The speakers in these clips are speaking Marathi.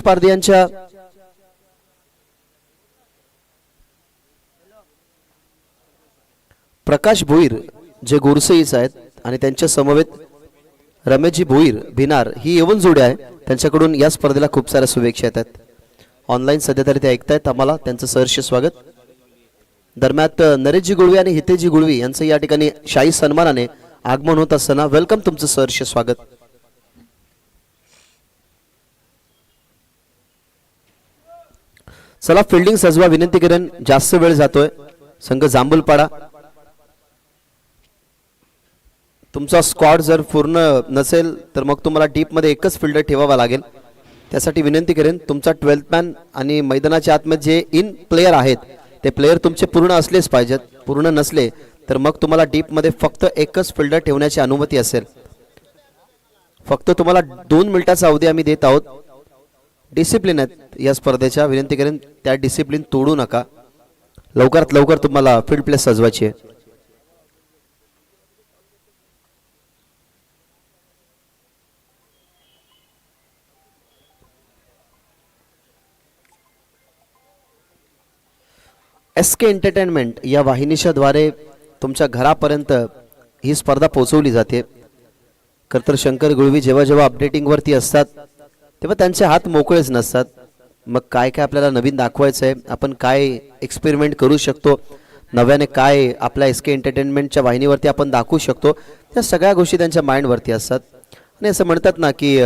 स्पर्धांच्या प्रकाश भोईर जे गोरसईच आहेत आणि त्यांच्या समवेत रमेशजी भोईर भिनार ही यवन जोडी आहे. त्यांच्याकडून या स्पर्धेला खूप साऱ्या शुभेच्छा येतात. ऑनलाईन सध्या तरी ते ऐकतायत आम्हाला, त्यांचं सहर्ष स्वागत. दरम्यान नरेशजी गुळवी आणि हितेजी गुळवी यांचं या ठिकाणी शाही सन्मानाने आगमन होत असताना वेलकम, तुमचं सहर्ष स्वागत. चला फिल्डिंग सजवा, विनंती करेन, जास्त वेळ जातोय. संघ जांभूलपाडा, तुमचा स्क्वॉड जर पूर्ण नसेल तर मग तुम्हाला डीप मध्ये एकच फिल्डर ठेवावा लागेल. त्यासाठी विनंती करेन, तुमचा 12th मॅन आणि मैदानाच्या आतमध्ये जे इन प्लेयर आहेत ते प्लेयर तुमचे पूर्ण असलेच पाहिजेत. पूर्ण नसले तर मग तुम्हाला डीप मध्ये फक्त एकच फिल्डर ठेवण्याची अनुमती असेल. फक्त तुम्हाला 2 मिनिटाचा अवधी आम्ही देत आहोत. डिसिप्लिन आहेत या स्पर्धेच्या, विनंती करेन त्या डिसिप्लिन तोडू नका. लवकरात लवकर तुम्हाला फील्ड प्लेस सजवायची आहे. SK एंटरटेनमेंट या वाहिनीच्या द्वारे तुमच्या घरापर्यंत ही स्पर्धा पोहोचवली जाते. खरतर शंकर गुळवी जेव्हा जेव्हा अपडेटिंग वरती असतात तेव्हा त्यांचे हात मोकळेच नसतात. मग काय काय आपल्याला नवीन दाखवायचं आहे, आपण काय एक्सपेरिमेंट करू शकतो, नव्याने काय आपल्या SK एंटरटेनमेंटच्या वाहिनीवरती आपण दाखवू शकतो, त्या सगळ्या गोष्टी त्यांच्या माइंडवरती असतात. आणि असं म्हणतात ना की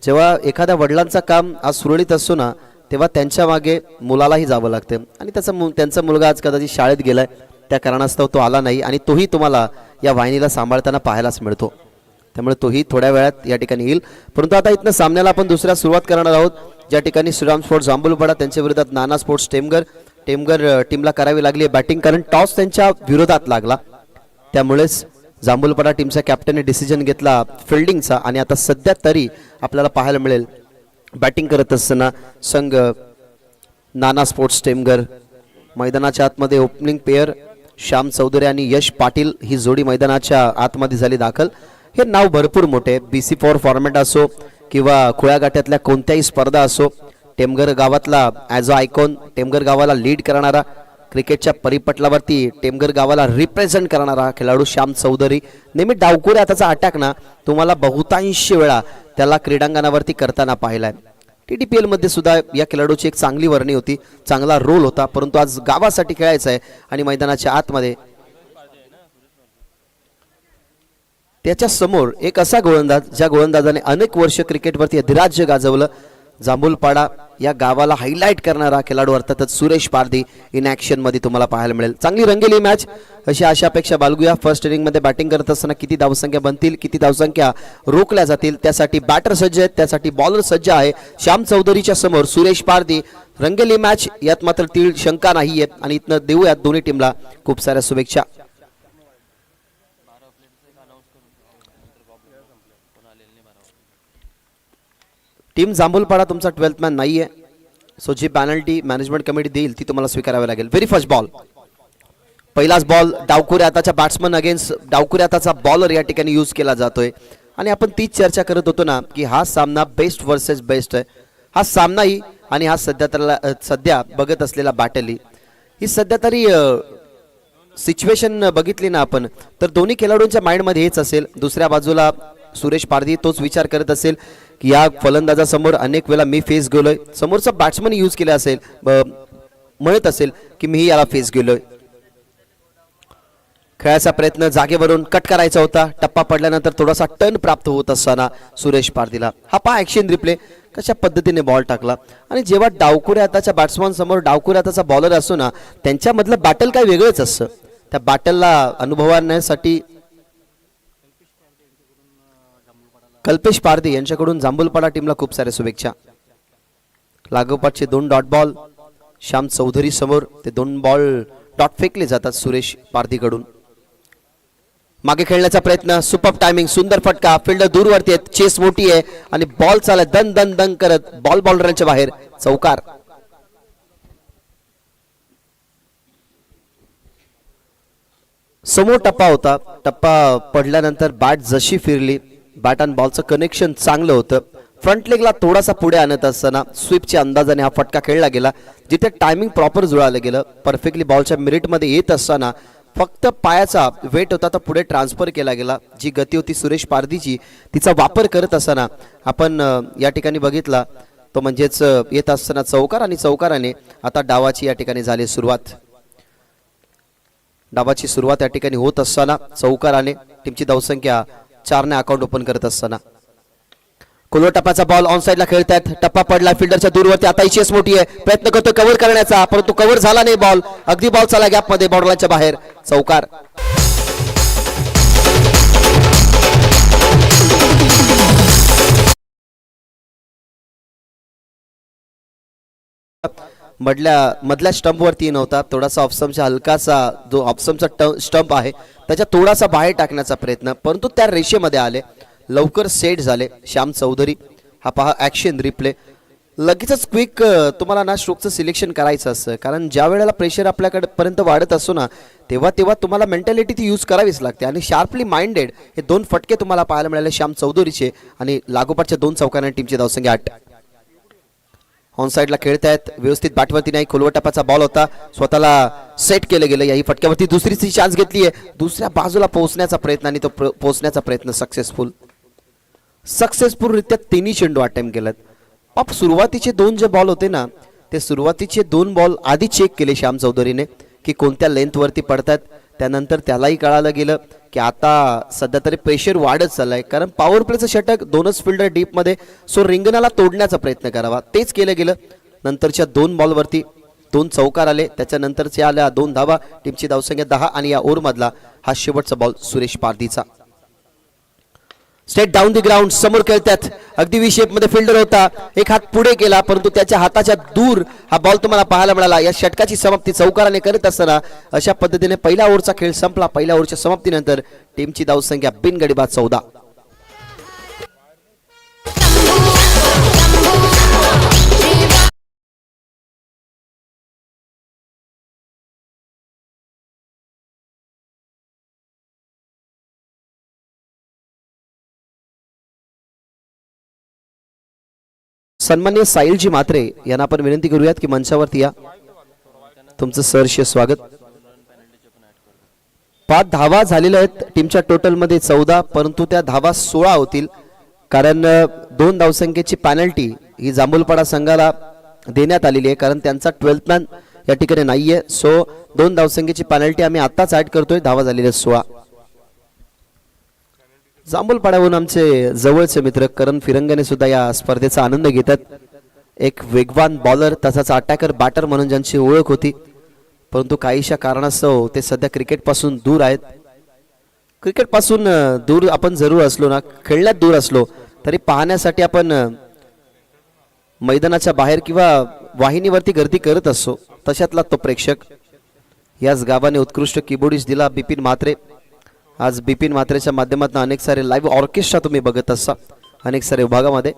जेव्हा एखाद्या वडिलांचं काम आज सुरळीत असतो ना तेव्हा त्यांच्या मागे मुलालाही जावं लागते. आणि त्यांचा मुलगा आज कदाचित शाळेत गेलाय, त्या कारणास्तव तो आला नाही आणि तोही तुम्हाला या वाहिनीला सांभाळताना पाहायलाच मिळतो. त्यामुळे तोही थोड्या वेळात या ठिकाणी येईल. परंतु आता इथनं सामन्याला आपण दुसऱ्या सुरुवात करणार आहोत, ज्या ठिकाणी श्रीराम स्पोर्ट्स जांभूलपाडा त्यांच्या विरोधात नाना स्पोर्ट्स टेमगर टीमला करावी लागली बॅटिंग, कारण टॉस त्यांच्या विरोधात लागला. त्यामुळेच जांभूलपाडा टीमच्या कॅप्टनने डिसिजन घेतला फिल्डिंगचा. आणि आता सध्या तरी आपल्याला पाहायला मिळेल बॅटिंग करत असताना संघ नाना स्पोर्ट्स टेमगर. मैदानाच्या आतमध्ये ओपनिंग पेयर श्याम चौधरी आणि यश पाटील ही जोडी मैदानाच्या आतमध्ये झाली दाखल. हे नाव भरपूर मोठे, BC4 फॉर्मॅट असो किंवा खुळ्यागाठ्यातल्या कोणत्याही स्पर्धा असो, टेमगर गावातला ॲज अ आयकॉन, टेमगर गावाला लीड करणारा, क्रिकेटच्या परिपटलावरती टेमगर गावाला रिप्रेझेंट करणारा खेळाडू श्याम चौधरी. नेहमी डावकुऱ्या हाताचा अटॅक ना तुम्हाला बहुतांश वेळा त्याला क्रीडांगणावरती करताना पाहिलाय. TTPL मध्ये सुद्धा या खेळाडूची एक चांगली वर्णी होती, चांगला रोल होता. परंतु आज गावासाठी खेळायचं आहे आणि मैदानाच्या आतमध्ये त्याच्या समोर एक असा गोलंदाज ज्या गोलंदाजाने अनेक वर्ष क्रिकेटवरती अधिराज्य गाजवलं. जांभूलपाडा या गावाला हायलाइट करणारा खेळाडू अर्थातच सुरेश पारधी इन ॲक्शन मध्ये तुम्हाला पाहायला मिळेल. चांगली रंगेली मॅच अशी आशापेक्षा बाळगूया. फर्स्ट इनिंग मध्ये बॅटिंग करत असताना किती धावसंख्या बनतील, किती धावसंख्या रोखल्या जातील, त्यासाठी बॅटर सज्ज आहेत, त्यासाठी बॉलर सज्ज आहे. श्याम चौधरीच्या समोर सुरेश पारधी. रंगेली मॅच, यात मात्र तीळ शंका नाहीये. आणि इथनं देऊयात दोन्ही टीमला खूप साऱ्या शुभेच्छा. टीम जांभूलपाडा तुमचा 12th मॅन नाहीये, सो जी पेनल्टी मॅनेजमेंट कमिटी देईल ती तुम्हाला स्वीकारावी लागेल. व्हेरी फर्स्ट बॉल, पहिलाच बॉल डावकुऱ्या हाताच्या बॅट्समन अगेन्स्ट डावकुऱ्या हाताचा बॉलर या ठिकाणी यूज केला जातोय. आणि आपण तीच चर्चा करत होतो ना की हा सामना बेस्ट वर्सेस बेस्ट आहे. हा सामनाही आणि हा सध्या बघत असलेला बॅटली ही सध्या तरी सिच्युएशन बघितली ना आपण तर दोन्ही खेळाडूंच्या माइंडमध्ये हेच असेल. दुसऱ्या बाजूला सुरेश पारधी तोच विचार करत असेल की या फलंदाजासमोर अनेक वेळा मी फेस गेलोय. समोरचा बॅट्समन यूज केला असेल, म्हणत असेल की मी याला फेस गेलोय. खेळाचा प्रयत्न जागेवरून कट करायचा होता. टप्पा पडल्यानंतर थोडासा टर्न प्राप्त होत असताना सुरेश पारधीला हा पहा ॲक्शन रिप्ले कशा पद्धतीने बॉल टाकला. आणि जेव्हा डावकुऱ्या हाताच्या बॅट्समन समोर डावकुऱ्या हाताचा बॉलर असतो ना त्यांच्यामधलं बॅटल काय वेगळंच असतं. त्या बॅटलला अनुभवण्यासाठी कल्पेश पारधी यांच्याकडून जांभूलपाडा टीमला खूप साऱ्या शुभेच्छा. लागोपाठचे 2 डॉट बॉल श्याम चौधरी समोर, ते 2 बॉल डॉट फेकले जातात सुरेश पारधीकडून. मागे खेळण्याचा प्रयत्न, सुपर टायमिंग, सुंदर फटका, फिल्डर दूरवरती आहेत, चेस मोठी आहे आणि बॉल चालत दन दन दन करत बॉल बॉलरांच्या बाहेर चौकार. समोर टप्पा होता, टप्पा पडल्यानंतर बॅट जशी फिरली, बॅट आणि बॉलचं कनेक्शन चांगलं होतं. फ्रंट लेगला थोडासा पुढे आणत असताना स्वीपच्या अंदाजाने हा फटका खेळला गेला, जिथे टायमिंग प्रॉपर जुळालं गेलं. परफेक्टली बॉलच्या मिरिटमध्ये येत असताना फक्त पायाचा वेट होता तर पुढे ट्रान्सफर केला गेला. जी गती होती सुरेश पारधीची, तिचा वापर करत असताना आपण या ठिकाणी बघितला तो म्हणजेच येत असताना चौकार, आणि चौकाराने आता डावाची या ठिकाणी झाली सुरुवात. डावाची सुरुवात या ठिकाणी होत असताना चौकाराने टीमची धावसंख्या 4 ने अकाउंट ओपन करत असताना कोलो टप्प्याचा बॉल ऑन साइडला खेळतायत. टप्पा पडला फिल्डरच्या दूरवरती. आता चेस मोठी आहे, प्रयत्न करतो कव्हर करण्याचा, परंतु कव्हर झाला नाही. बॉल अगदी बॉल चला गॅप मध्ये बॉर्डरलाईनच्या बाहेर. चौकार. मधल्या स्टंप वरती नव्हता, थोडासा ऑफस्टंपचा हलकासा जो ऑफस्टंपचा स्टंप आहे त्याच्या थोडासा बाहेर टाकण्याचा प्रयत्न, परंतु त्या रेषेमध्ये आले, लवकर सेट झाले श्याम चौधरी. हा पहा ऍक्शन रिप्ले. लगेचच क्विक तुम्हाला ना स्ट्रोकचं सिलेक्शन करायचं असतं, कारण ज्या वेळेला प्रेशर आपल्याकडे पर्यंत वाढत असतो ना तेव्हा तुम्हाला मेंटॅलिटी ती यूज करावीच लागते. आणि शार्पली माइंडेड हे 2 फटके तुम्हाला पाहायला मिळाले श्याम चौधरीचे, आणि लागोपाठच्या 2 चौकांनी टीमची धावसंख्या 8. ऑन साइडला खेळतायत, व्यवस्थित बॅटवरती नाही, खोलवर टप्प्याचा बॉल होता, स्वतःला सेट केलं गेलं. याही फटक्यावरती दुसरीची चान्स घेतली आहे, दुसऱ्या बाजूला पोहोचण्याचा प्रयत्न, आणि तो पोहोचण्याचा प्रयत्न सक्सेसफुल रित्या 3 चेंडू अटेम्प्ट केलेत. आप सुरुवातीचे 2 जे बॉल होते ना ते सुरुवातीचे 2 बॉल आधी चेक केले श्याम चौधरीने की कोणत्या लेंथवरती पडतात. त्यानंतर त्यालाही कळालं गेलं की आता सध्या तरी प्रेशर वाढत चाललाय, कारण पॉवर प्लेचं षटक 2च फिल्डर डीपमध्ये, सो रिंगणाला तोडण्याचा प्रयत्न करावा, तेच केलं गेलं. नंतरच्या 2 बॉलवरती 2 चौकार आले, त्याच्यानंतरच्या आल्या 2 धावा. टीमची धावसंख्या 10, आणि या ओव्हरमधला हा शेवटचा बॉल सुरेश पारधीचा. Straight down the ground. समोर खेळतात, अगदी व्ही शेप मध्ये फिल्डर होता, एक हात पुढे केला, परंतु त्याच्या हाताच्या दूर हा बॉल तुम्हाला पाहायला मिळाला. या षटकाची समाप्ती चौकाराने करत असताना अशा पद्धतीने पहिल्या ओव्हरचा खेळ संपला. पहिल्या ओव्हरच्या समाप्तीनंतर टीमची धावसंख्या बिनगडी बाद 14. सन्मान्य साहिलजी म्हात्रे यांना आपण विनंती करूयात की मंचावरती या. तुमचं सहर्ष स्वागत. 5 धावा झालेल्या आहेत टीमच्या टोटल मध्ये 14, परंतु त्या धावा 16 होतील, कारण 2 धावसंख्येची पॅनल्टी ही जांभूलपाडा संघाला देण्यात आलेली आहे, कारण त्यांचा 12th मॅन या ठिकाणी नाहीये. सो 2 धावसंख्येची पॅनल्टी आम्ही आताच ऍड करतोय. धावा झालेल्या 16. जांभूलपाड्याहून आमचे जवळचे मित्र करण फिरंगने सुद्धा या स्पर्धेचा आनंद घेतात. एक वेगवान बॉलर तसाच अटॅकर बॅटर म्हणून ज्यांची ओळख होती, परंतु काहीशा कारणास्तव ते सध्या क्रिकेट पासून दूर आहेत. क्रिकेट पासून दूर आपण जरूर असलो ना, खेळण्यात दूर असलो तरी पाहण्यासाठी आपण मैदानाच्या बाहेर किंवा वाहिनीवरती गर्दी करत असतो. तशातला तो प्रेक्षक. याच गावाने उत्कृष्ट कीबोर्डिस्ट दिला बिपिन म्हात्रे. आज बिपिन म्हात्रेच्या माध्यमातून अनेक सारे लाईव्ह ऑर्केस्ट्रा तुम्ही बघत असता अनेक सारे विभागामध्ये,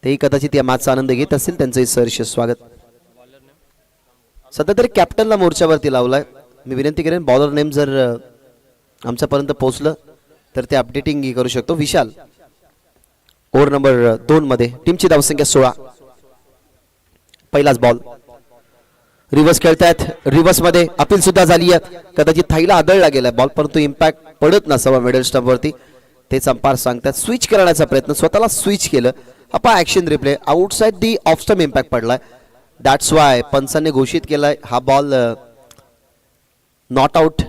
तेही कदाचित या मॅचचा आनंद घेत असतील. त्यांचंही सहर्ष स्वागत. सध्या तरी कॅप्टनला मोर्चावरती लावलाय. मी विनंती करेन बॉलर नेम जर आमच्यापर्यंत पोहोचलं तर ते अपडेटिंग करू शकतो. विशाल. ओव्हर नंबर 2 मध्ये टीमची धावसंख्या 16. पहिलाच बॉल. रिव्हर्स खेळतायत, रिव्हर्स मध्ये अपील सुद्धा झाली आहे. कदाचित थाईला आदळला गेला बॉल, परंतु इम्पॅक्ट पडत नसावा मिडल स्टंप वरती, तेच अंपायर सांगतात. स्विच करण्याचा प्रयत्न, स्वतःला स्विच केलं. अपा action replay. Outside the off stump impact पडलाय, दॅट्स वाय पंचांनी घोषित केलाय हा बॉल नॉट आउट.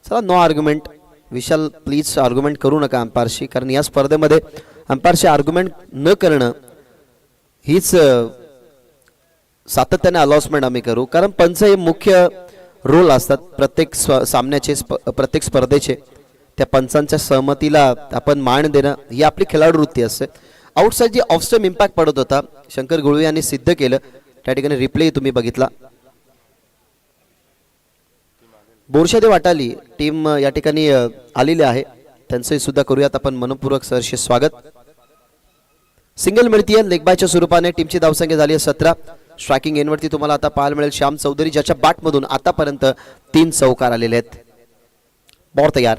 चला, no argument. Vishal please argument करू नका अंपायरशी, कारण या स्पर्धेमध्ये अंपायरशी आर्ग्युमेंट न करणं हीच सातत्याने अनाउन्समेंट आम्ही करू, कारण पंच हे मुख्य रोल असतात प्रत्येक सामन्याचे, प्रत्येक स्पर्धेचे. त्या पंचांच्या सहमतीला आपण मान देणं ही आपली खेळाडू वृत्ती असते. Outside G of stump impact पडत होता, शंकर गुळवे यांनी सिद्ध केलं. त्या ठिकाणी रिप्ले तुम्ही बघितला. बोरशादे वाटाली टीम या ठिकाणी आलेली आहे, त्यांचंही सुद्धा करूयात आपण मनपूर्वक सहर्ष स्वागत. सिंगल मिळतीये लेग बायच्या स्वरूपाने. टीमची धावसंख्या झाली आहे 17. स्ट्रायकिंग एंडवरती तुम्हाला आता पाहायला मिळेल श्याम चौधरी, ज्याच्या बॅटमधून आतापर्यंत 3 चौकार आलेले आहेत. बॉल तयार.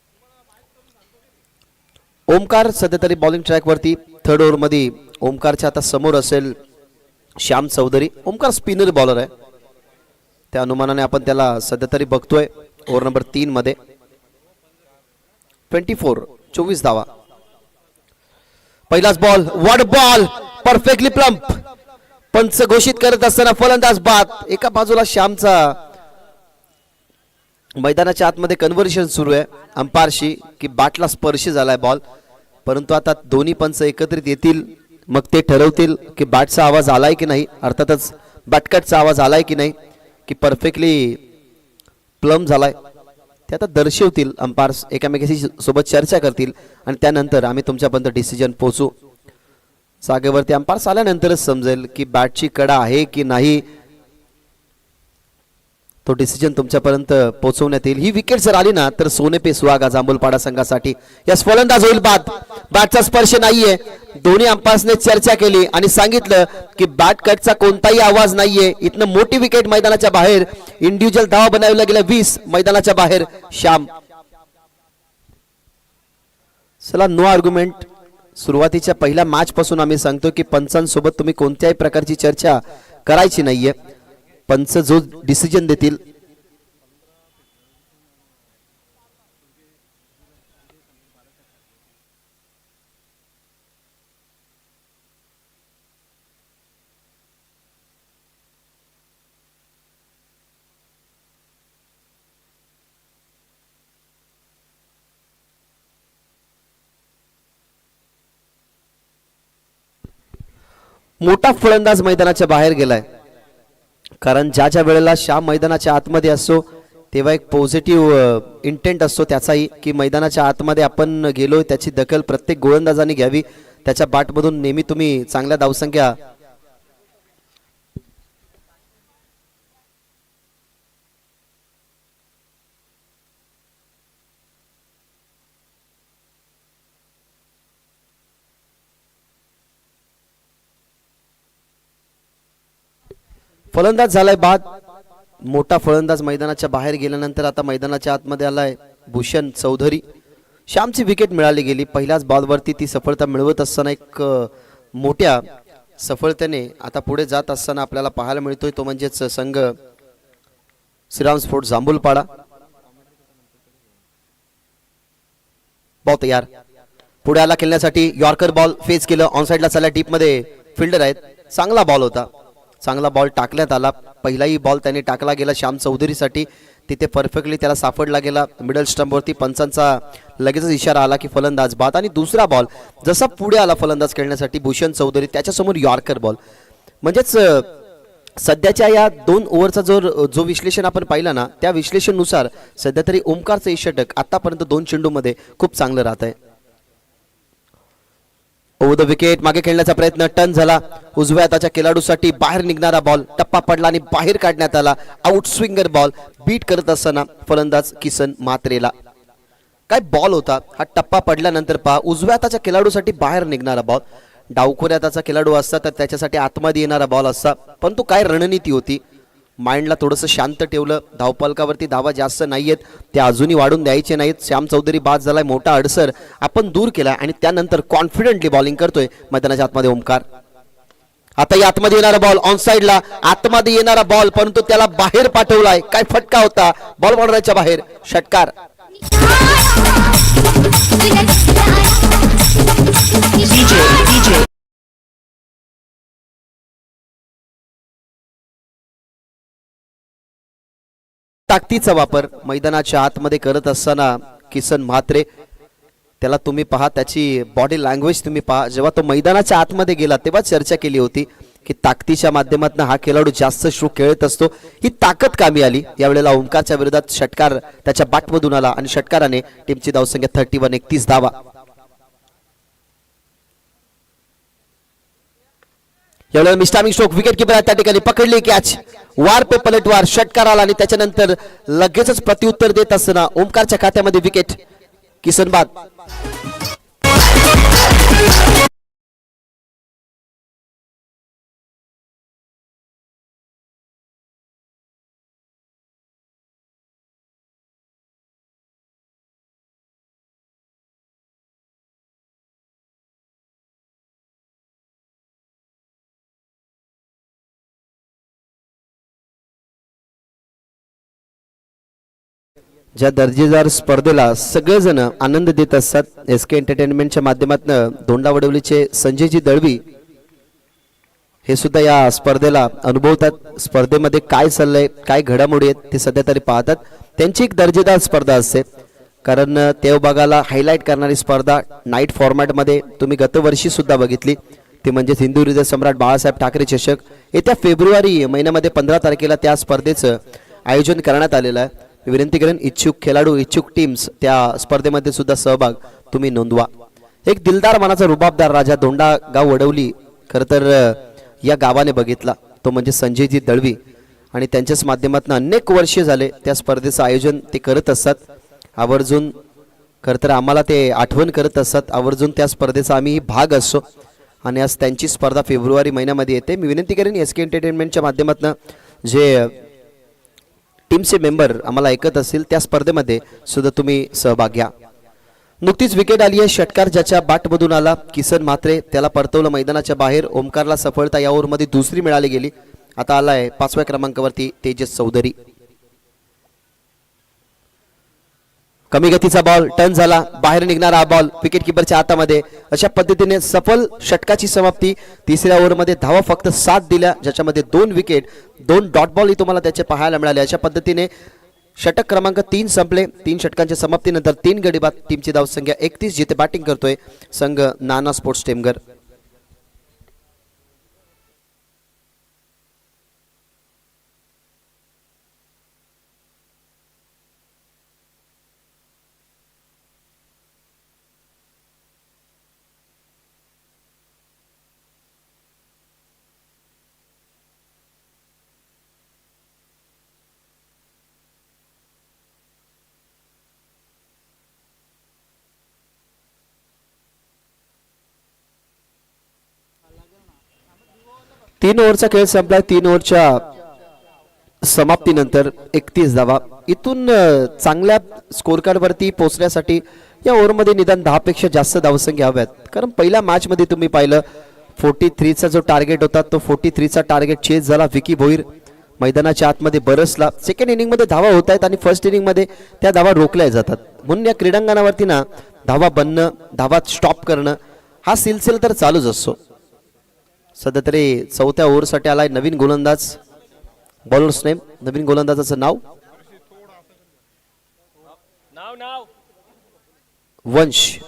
ओमकार सध्या तरी बॉलिंग ट्रॅक वरती. थर्ड ओव्हर मध्ये ओमकारच्या आता समोर असेल श्याम चौधरी. ओमकार स्पिनर बॉलर आहे, त्या अनुमानाने आपण त्याला सध्या तरी बघतोय. ओव्हर नंबर 3 मध्ये 24 धावा. पहिलाच ball, what ball, perfectly plump. पंच घोषित करत असताना फलंदाज बाद. एका बाजूला श्यामचा मैदानाच्या आतमध्ये कन्व्हर्सेशन सुरू आहे अंपायरशी की बॅटला स्पर्श झालाय बॉल, परंतु आता दोन्ही पंच एकत्रित येतील, मग ते ठरवतील की बॅटचा आवाज आलाय की नाही, अर्थातच बॅटकटचा आवाज आलाय की नाही, की परफेक्टली प्लम झालाय. ते आता दर्शवतील. अंपायर्स एकामेकाशी सोबत चर्चा करतील आणि त्यानंतर आम्ही तुमच्यापर्यंत डिसिजन पोहोचू. जागेवरती अंपायर्स आल्यानंतरच समजेल की बॅटची कडा आहे की नाही, तो डिसिजन तुमच्यापर्यंत पोहोचवण्यात येईल. ही विकेट जर आली ना तर सोने पे सुहागा जांभूलपाडा संघासाठी. यास फलंदाज होईल बाद. बॅटचा स्पर्श नाहीये. दोन्ही अंपायर्सने चर्चा केली आणि सांगितलं की बॅट कटचा कोणताही आवाज नाहीये. इथनं मोठी विकेट मैदानाच्या बाहेर. इंडिव्हिज्युअल धावा बनवल्या गेल्या 20 मैदानाच्या बाहेर. श्याम चला नो आर्ग्युमेंट. सुरुवातीच्या पहिल्या मॅच पासून आम्ही सांगतो की पंचांसोबत तुम्ही कोणत्याही प्रकारची चर्चा करायची नाहीये. पंच जो डिसिजन देतील मोठा फलंदाज मैदानाच्या बाहेर गेलाय, कारण ज्या ज्या वेळेला श्याम मैदानाच्या आतमध्ये असतो तेव्हा एक पॉझिटिव्ह इंटेंट असतो त्याचाही की मैदानाच्या आतमध्ये आपण गेलोय, त्याची दखल प्रत्येक गोलंदाजाने घ्यावी. त्याच्या बॅटमधून नेहमी तुम्ही चांगल्या धावसंख्या फलंदाज झालाय बाद. मोठा फलंदाज मैदानाच्या बाहेर गेल्यानंतर आता मैदानाच्या आतमध्ये आलाय भूषण चौधरी. श्यामची विकेट मिळाली गेली. पहिल्याच बॉलवरती ती सफलता मिळवत असताना एक मोठ्या सफलतेने आता पुढे जात असताना आपल्याला पाहायला मिळतोय तो म्हणजेच संघ श्रीराम स्पोर्ट्स जांभूलपाडा. बहुत तयार पुढे आला खेळण्यासाठी. यॉर्कर बॉल फेस केलं. ऑन साइडला चालला. डीप मध्ये फिल्डर आहेत. चांगला बॉल होता. चांगला बॉल टाकण्यात आला. पहिलाही बॉल त्याने टाकला गेला श्याम चौधरीसाठी. तिथे परफेक्टली त्याला सापडला गेला मिडल स्टंपवरती. पंचांचा लगेचच इशारा आला की फलंदाज बाद. आणि दुसरा बॉल जसा पुढे आला फलंदाज खेळण्यासाठी भूषण चौधरी, त्याच्यासमोर यॉर्कर बॉल. म्हणजेच सध्याच्या या 2 ओव्हरचा जो विश्लेषण आपण पाहिलं ना, त्या विश्लेषणानुसार सध्या तरी ओमकारचं षटक आतापर्यंत 2 चेंडूमध्ये खूप चांगलं राहत आहे. ओव्हर द विकेट मागे खेळण्याचा प्रयत्न टर्न झाला. उजव्या हाताच्या खेळाडूसाठी बाहेर निघणारा बॉल टप्पा पडला आणि बाहेर काढण्यात आला. Out swinger ball. बीट करत असताना फलंदाज किसन म्हात्रेला. काय बॉल होता हा. टप्पा पडल्यानंतर पहा उजव्या हाताच्या खेळाडूसाठी बाहेर निघणारा बॉल. डावखोऱ्या हाताचा खेळाडू असता तर त्याच्यासाठी आतमध्ये येणारा बॉल असता, परंतु काय रणनीती होती. माइंडला थोडंसं शांत ठेवलं. धावपलकावरती धावा जास्त नाहीयेत, त्या अजूनही वाढून द्यायचे नाहीत. श्याम चौधरी बाद झालाय. मोठा अडसर आपण दूर केला आणि त्यानंतर कॉन्फिडेंटली बॉलिंग करतोय मैदानाच्या आतमध्ये ओमकार. आता या आतमध्ये येणारा बॉल ऑन साइडला. आतमध्ये येणारा बॉल परंतु त्याला बाहेर पाठवलाय. काय फटका होता. बॉल बॉर्डरच्या बाहेर. षटकार. ताकदीचा वापर मैदानाच्या आतमध्ये करत असताना किसन म्हात्रे, त्याला तुम्ही पहा, त्याची बॉडी लँग्वेज तुम्ही पहा. जेव्हा तो मैदानाच्या आतमध्ये गेला तेव्हा चर्चा केली होती की ताकदीच्या माध्यमातून हा खेळाडू जास्त स्ट्रोक खेळत असतो. ही ताकद कामी आली. यावेळेला ओमकारच्या विरोधात षटकार त्याच्या बॅटमधून आला आणि षटकाराने टीमची धावसंख्या 31 31 धावा. यावेळेला मिस्टामिंग स्ट्रोक. विकेट किपर त्या ठिकाणी पकडली कॅच. वार पे पलटवार. षटकार आला आणि त्याच्यानंतर लगेचच प्रत्युत्तर देत असताना ओमकारच्या खात्यामध्ये विकेट. किसन बाद. ज्या दर्जेदार स्पर्धेला सगळेजण आनंद देत असतात एस के एंटरटेनमेंटच्या माध्यमातून दोंडावडवलीचे संजयजी दळवी हे सुद्धा या स्पर्धेला अनुभवतात. स्पर्धेमध्ये काय चाललंय, काय घडामोडी आहेत ते सध्या तरी पाहतात. त्यांची एक दर्जेदार स्पर्धा असते, कारण देवबागाला हायलाइट करणारी स्पर्धा नाईट फॉर्मॅटमध्ये तुम्ही गतवर्षी सुद्धा बघितली, ती म्हणजे हिंदू हृदय सम्राट बाळासाहेब ठाकरे चषक. येत्या फेब्रुवारी महिन्यामध्ये 15 तारखेला त्या स्पर्धेचं आयोजन करण्यात आलेलं आहे. विनंती करेन इच्छुक खेळाडू, इच्छुक टीम्स त्या स्पर्धेमध्ये सुद्धा सहभाग तुम्ही नोंदवा. एक दिलदार मनाचा रुबाबदार राजा दोंडा गाव वडवली खरं तर या गावाने बघितला, तो म्हणजे संजयजी दळवी. आणि त्यांच्याच माध्यमातून अनेक वर्षे झाले त्या स्पर्धेचं आयोजन ते करत असतात. आवर्जून खरं तर आम्हाला ते आठवण करत असतात, आवर्जून त्या स्पर्धेचा आम्ही भाग असतो. आणि आज त्यांची स्पर्धा फेब्रुवारी महिन्यामध्ये येते. मी विनंती करेन एस के एंटरटेनमेंटच्या माध्यमातून जे टीमचे मेंबर आम्हाला ऐकत असतील त्या स्पर्धेमध्ये सुद्धा तुम्ही सहभाग घ्या. नुकतीच विकेट आली आहे. षटकार ज्याच्या बॅटमधून आला किसन म्हात्रे त्याला परतवलं मैदानाच्या बाहेर. ओमकारला सफलता या ओव्हरमध्ये दुसरी मिळाली गेली. आता आलाय 5व्या क्रमांकावरती तेजस चौधरी. कमी गतीचा बॉल टर्न झाला, बाहेर निघणारा हा बॉल विकेट किपरच्या हातामध्ये. अशा पद्धतीने सफल षटकाची समाप्ती. तिसऱ्या ओव्हरमध्ये धावा फक्त 7 दिल्या, ज्याच्यामध्ये 2 विकेट, 2 डॉट बॉल तुम्हाला त्याचे पाहायला मिळाले. अशा पद्धतीने षटक क्रमांक 3 संपले. 3 षटकांच्या समाप्तीनंतर 3 गडी बाद. टीमची धावसंख्या 31, जिथे बॅटिंग करतोय संघ नाना स्पोर्ट्स टेमघर. तीन ओव्हरचा खेळ संपला. 3 ओव्हरच्या समाप्तीनंतर 31 धावा. इथून चांगल्या स्कोर कार्डवरती पोहोचण्यासाठी या ओव्हरमध्ये निदान 10 पेक्षा जास्त धावसंख्या हव्यात. कारण पहिल्या मॅचमध्ये तुम्ही पाहिलं 43चा जो टार्गेट होता तो 43चा टार्गेट चेस झाला. विकी भोईर मैदानाच्या आतमध्ये बरसला. सेकंड इनिंगमध्ये धावा होत आहेत आणि फर्स्ट इनिंगमध्ये त्या धावा रोखल्या जातात. म्हणून या क्रीडांगणावरती ना धावा बनणं, धावा स्टॉप करणं हा सिलसिला तर चालूच असतो. सध्या तरी 4थ्या ओव्हरसाठी आलाय नवीन गोलंदाज. बॉलर्स नेम, नवीन गोलंदाजाचं नाव वंश.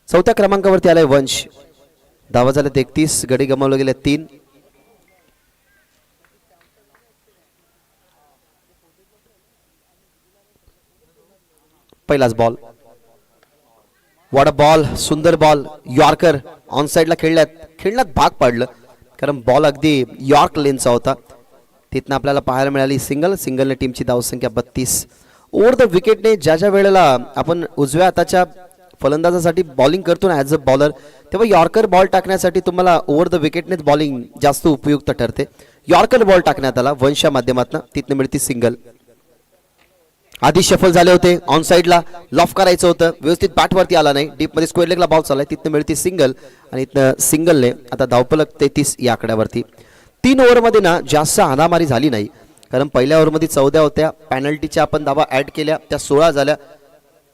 4थ्या क्रमांकावरती आलाय वंश. धावा झाल्या 31, गडी गमावले गेले 3. पहिलाच बॉल. वॉट अ बॉल, सुंदर बॉल. यॉर्कर ऑन साइडला खेळण्यात भाग पाडलं, कारण बॉल अगदी यॉर्क लेनचा होता. तिथनं आपल्याला पाहायला मिळाली सिंगलने टीमची धावसंख्या 32. ओव्हर द विकेटने ज्या वेळेला आपण उजव्या हाताच्या फलंदाजासाठी बॉलिंग करतो ना ॲज अ बॉलर, तेव्हा यॉर्कर बॉल टाकण्यासाठी तुम्हाला ओव्हर द विकेटनेच बॉलिंग जास्त उपयुक्त ठरते. यॉर्कर बॉल टाकण्यात आला वंशच्या माध्यमातून, तिथनं मिळते सिंगल. आधी शफल झाले होते, ऑन साइडला लॉफ करायचं होतं, व्यवस्थित बॅटवरती आला नाही. डीपमध्ये स्क्वेअर लेगला बॉल चाललाय, तिथनं मिळते सिंगल. आणि इथनं सिंगलने आता धावफलक 33 या आकड्यावरती. 3 ओव्हरमध्ये ना जास्त हाणामारी झाली नाही, कारण पहिल्या ओव्हरमध्ये 14 होत्या. पॅनल्टीच्या आपण धावा ॲड केल्या, त्या 16 झाल्या.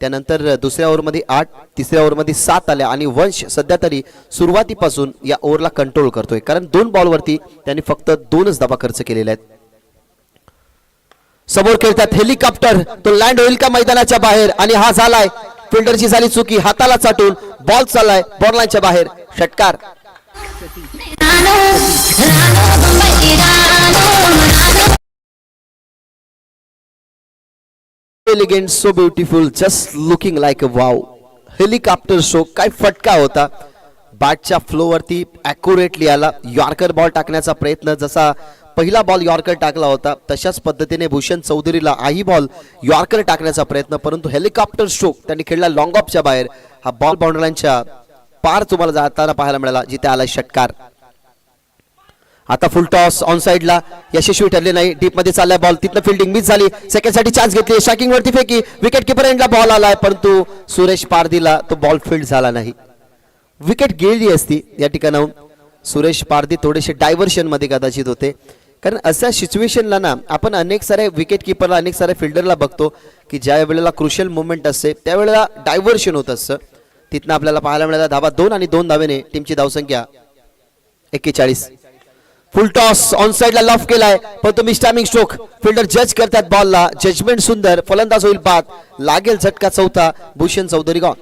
त्यानंतर दुसऱ्या ओव्हरमध्ये 8, तिसऱ्या ओव्हरमध्ये 7 आल्या. आणि वंश सध्या तरी सुरुवातीपासून या ओव्हरला कंट्रोल करतोय, कारण 2 बॉलवरती त्यांनी फक्त 2च धावा खर्च केलेल्या आहेत. समोर खेळतात हेलिकॉप्टर, तो लँड होईल का मैदानाच्या बाहेर? आणि हा झालाय फिल्डरची झाली चुकी, हाताला चाटून बॉल चाललाय बॉललाईनच्या बाहेर. षटकार. Elegant, so beautiful, just looking like a wow. Helicopter show, काय फटका होता. बॅटच्या फ्लोवरती ॲक्युरेटली आला. यॉर्कर बॉल टाकण्याचा प्रयत्न, जसा पहिला बॉल यॉर्कर टाकला होता तशाच पद्धतीने भूषण चौधरीला हाही बॉल यॉर्कर टाकण्याचा प्रयत्न, परंतु हेलिकॉप्टर स्ट्रोक त्यांनी खेळला लॉंग ऑफच्या बाहेर. हा बॉल बाउंड्रीलाईनच्या पार तुम्हाला जाताना पाहायला मिळाला, जिथे आला षटकार. आता फुल टॉस ऑन साइडला यशस्वी ठरले नाही. डीप मध्ये चाललाय बॉल, तिथनं फिल्डिंग मिस झाली. सेकंड साठी चान्स घेतली, स्ट्रायकिंग वरती फेकी, विकेट किपर एंडला बॉल आलाय, परंतु सुरेश पारदीला तो बॉल फील्ड झाला नाही. विकेट गेली असती या ठिकाणाहून. सुरेश पारदी थोडेसे डायव्हर्शन मध्ये कदाचित होते, कारण अशा सिच्युएशनला ना आपण अनेक सारे विकेट किपरला अनेक सारे फिल्डरला बघतो की ज्या वेळेला क्रुशियल मुवमेंट असते त्यावेळेला डायव्हर्शन होत असतं. तिथनं आपल्याला पाहायला मिळाला धावा 2 आणि 2 धावेने टीमची धावसंख्या 41. फुल टॉस ऑन साइडला लॉफ केलाय पण तो मिस्टामिंग स्ट्रोक फिल्डर जज करतात बॉलला. जजमेंट सुंदर. फलंदाज होईल बाद. लागेल झटका चौथा. भूषण चौधरी गॉन.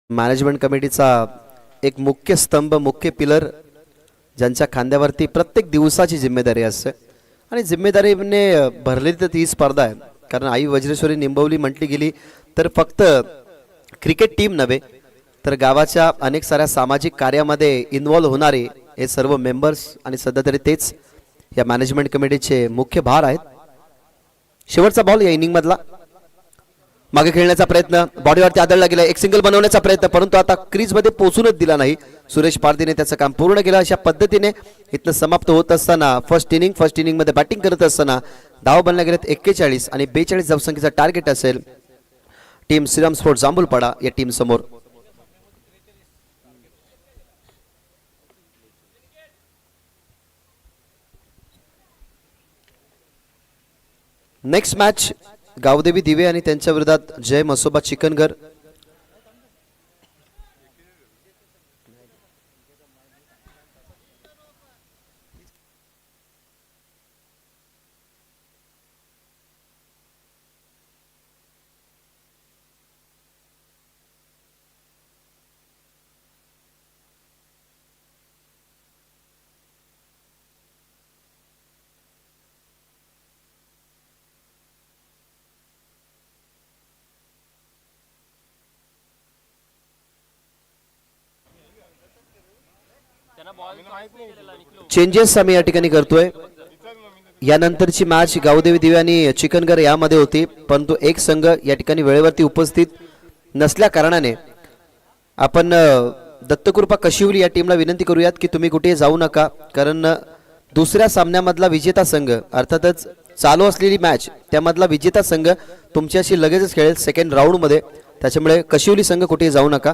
मॅनेजमेंट कमिटीचा एक मुख्य स्तंभ मुख्य पिलर ज्यांच्या खांद्यावरती प्रत्येक दिवसाची जिम्मेदारी असते आणि जिम्मेदारीने भरलेली तर ती स्पर्धा आहे. कारण आई वज्रेश्वरी निंबवली म्हटली गेली तर फक्त क्रिकेट टीम नव्हे तर गावाच्या अनेक साऱ्या सामाजिक कार्यामध्ये इन्व्हॉल्व होणारे हे सर्व मेंबर्स आणि सध्या तरी तेच या मॅनेजमेंट कमिटीचे मुख्य भार आहेत. शेवटचा बॉल या इनिंग मधला. मागे खेळण्याचा प्रयत्न बॉडीवरती आदळला गेला. एक सिंगल बनवण्याचा प्रयत्न परंतु आता क्रीज मध्ये पोहोचूनच दिला नाही. सुरेश पारदीने त्याचं काम पूर्ण केलं. अशा पद्धतीने इथनं समाप्त होत असताना फर्स्ट इनिंग मध्ये बॅटिंग करत असताना धाव बनल्या गेल्यात 41 आणि 42 धावसंख्येचा टार्गेट असेल टीम श्रीराम स्पोर्ट्स जांभूलपाडा या टीम समोर. नेक्स्ट मॅच गावदेवी दिवे आणि त्यांच्या विरोधात जय मसोबा चिकनगर. चेंजेस आम्ही या ठिकाणी करतोय. यानंतरची मॅच गावदेवी दिवे आणि चिकनगर यामध्ये होती परंतु एक संघ या ठिकाणी वेळेवरती उपस्थित नसल्या कारणाने आपण दत्तकृपा कशिवली या टीमला विनंती करूयात की तुम्ही कुठे जाऊ नका. कारण दुसऱ्या सामन्यामधला विजेता संघ अर्थातच चालू असलेली मॅच त्यामधला विजेता संघ तुमच्याशी लगेचच खेळेल सेकंड राऊंड मध्ये. त्याच्यामुळे कशिवली संघ कुठे जाऊ नका.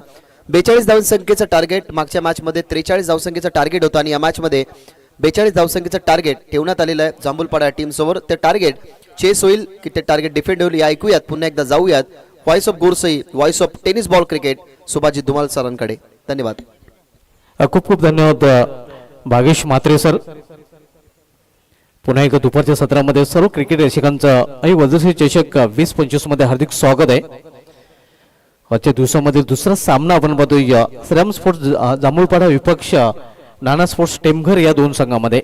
42 धावसंख्येचं टार्गेट मागच्या मॅच मध्ये 43 धावसंख्येचं टार्गेट होतं आणि या मॅच मध्ये 42 धावसंख्येचं टार्गेट ठेवण्यात आलेलं आहे जांभूलपाडा टीम समोर. ते टार्गेट चेस होईल की ते टार्गेट डिफेंड होईल या ऐकूयात. पुन्हा एकदा जाऊयात voice of Gorsai voice of tennis ball cricket Subhajit Dhumal सरांकडे. धन्यवाद. खूप खूप धन्यवाद भागेश म्हात्रे सर. पुन्हा एकदा दुपारच्या सत्रामध्ये सर्व क्रिकेट रसिकांचं आई वज्रश्री चषक 2025 मध्ये हार्दिक स्वागत आहे. आजच्या दिवसामध्ये दुसरा सामना आपण बघतोय श्रीराम स्पोर्ट्स जांभूलपाडा विपक्ष नाना स्पोर्ट्स टेमघर या दोन संघामध्ये.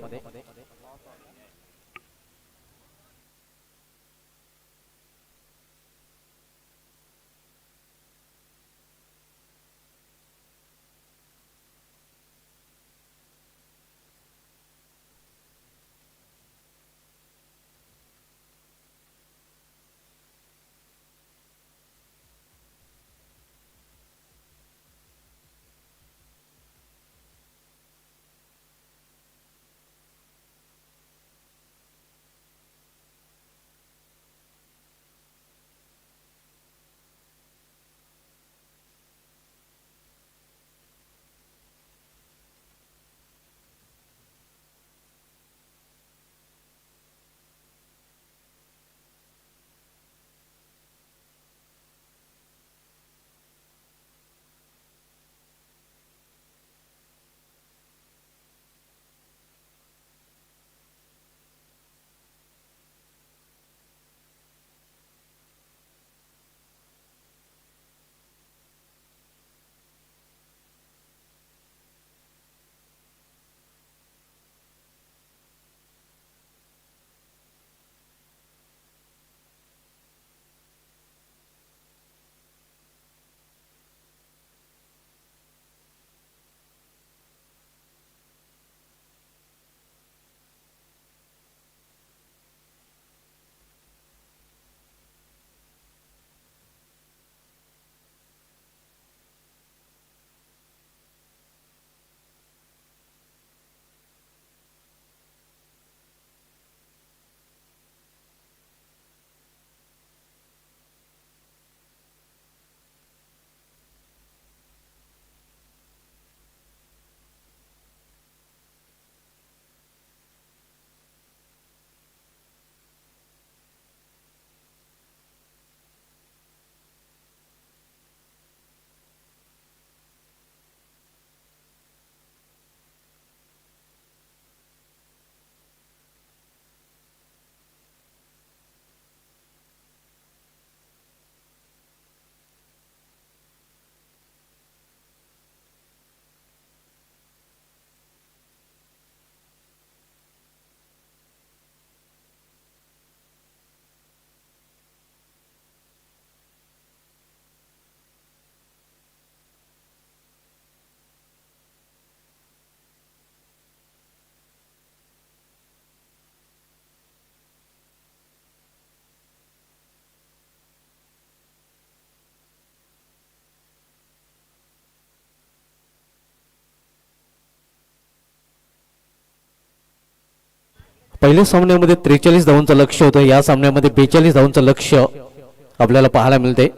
पहिल्या सामन्यामध्ये 43 धावांचं लक्ष होतं, या सामन्यामध्ये 42 धावांचं लक्ष आपल्याला पाहायला मिळते.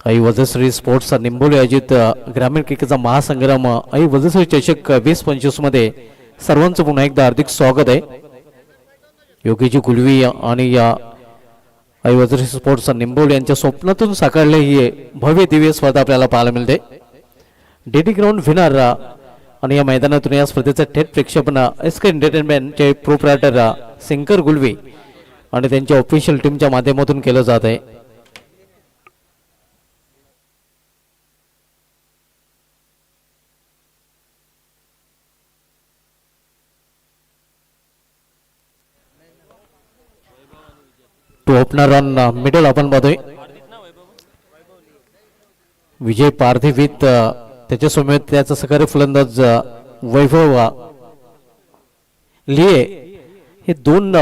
आई वजश्री स्पोर्ट्स निंबोली आयोजित ग्रामीण क्रिकेटचा महासंग्राम आई वजश्री चषक 2025 मध्ये सर्वांचं पुन्हा एकदा हार्दिक स्वागत आहे. योगीजी गुलवी आणि या आई वजश्री स्पोर्ट्स निंबोली यांच्या स्वप्नातून साकारले ही भव्य दिव्य स्पर्धा आपल्याला पाहायला मिळते. डेडी ग्राउंड विनर आणि या मैदानातून या स्पर्धेचं थेट प्रेक्षेपण एसके एंटरटेनमेंटचे प्रोप्रायटर शंकर गुलवी आणि त्यांच्या ऑफिशियल टीमच्या माध्यमातून केलं जात आहे. टू ओपनर ऑन मिडल आपण बघतोय विजय पारधी विथ त्याच्या समोर त्याचा सहकारी फलंदाज वैभव लिये हे दोन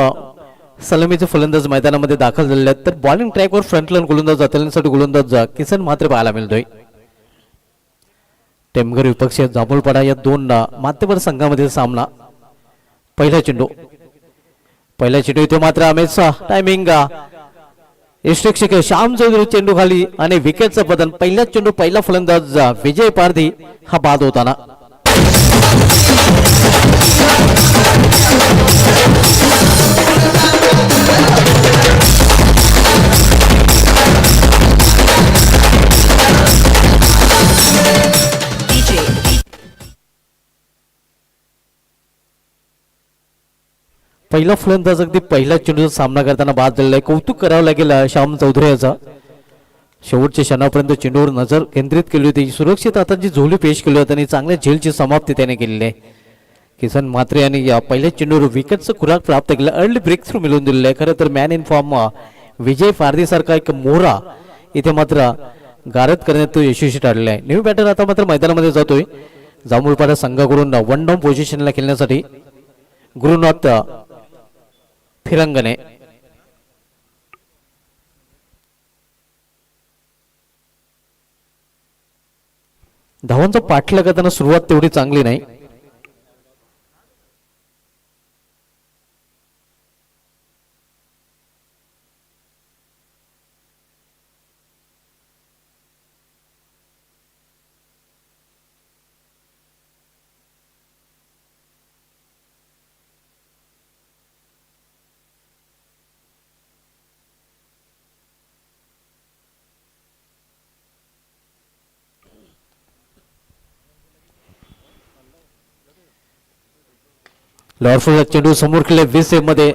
सलामीचे फलंदाज मैदानामध्ये दाखल झालेले आहेत. तर बॉलिंग ट्रॅकवर फ्रंटलाईन गोलंदाज त्यांच्यासाठी गोलंदाज किसन मात्र पाहायला मिळतोय. टेमघर विपक्ष जांभूळपाडा या दोन माध्यमवर संघामध्ये सामना. पहिला चेंडू इथे मात्र अमेचा टायमिंग यष्टिक्षक श्याम चौधरी चेंडू खाली आणि विकेटचं पतन. पहिला चेंडू पहिला फलंदाज विजय पारधी हा बाद होताना. पहिला फलंदाज अगदी पहिल्या चेंडूचा सामना करताना बाद झालेला आहे. कौतुक करावं लागेल श्याम चौधरी याचा. शेवटच्या क्षणापर्यंत चेंडूवर नजर केंद्रित केली होती, सुरक्षित हातांची झोली पेश केली होती आणि चांगल्या झेलची समाप्ती त्याने केलेली आहे. किसन म्हात्रे यांनी या पहिल्या चेंडूवर विकेटचं खुराक प्राप्त केलं, अर्ली ब्रेक थ्रू मिळवून दिलेलं आहे. खरं तर मॅन इन फॉर्म विजय पारधी सारखा एक मोहरा इथे मात्र गारद करण्यात तो यशस्वी ठरलेला आहे. न्यू बॅटर आता मात्र मैदानामध्ये जातोय जांभूळपाडा संघाकडून वन डाऊन पोझिशनला खेळण्यासाठी गुरुनाथ फिरंगणे. धावांचा पाठलाग करताना सुरुवात तेवढी चांगली नाही. लॉर्डफुल चेंडू समोर खेळले 20 मध्ये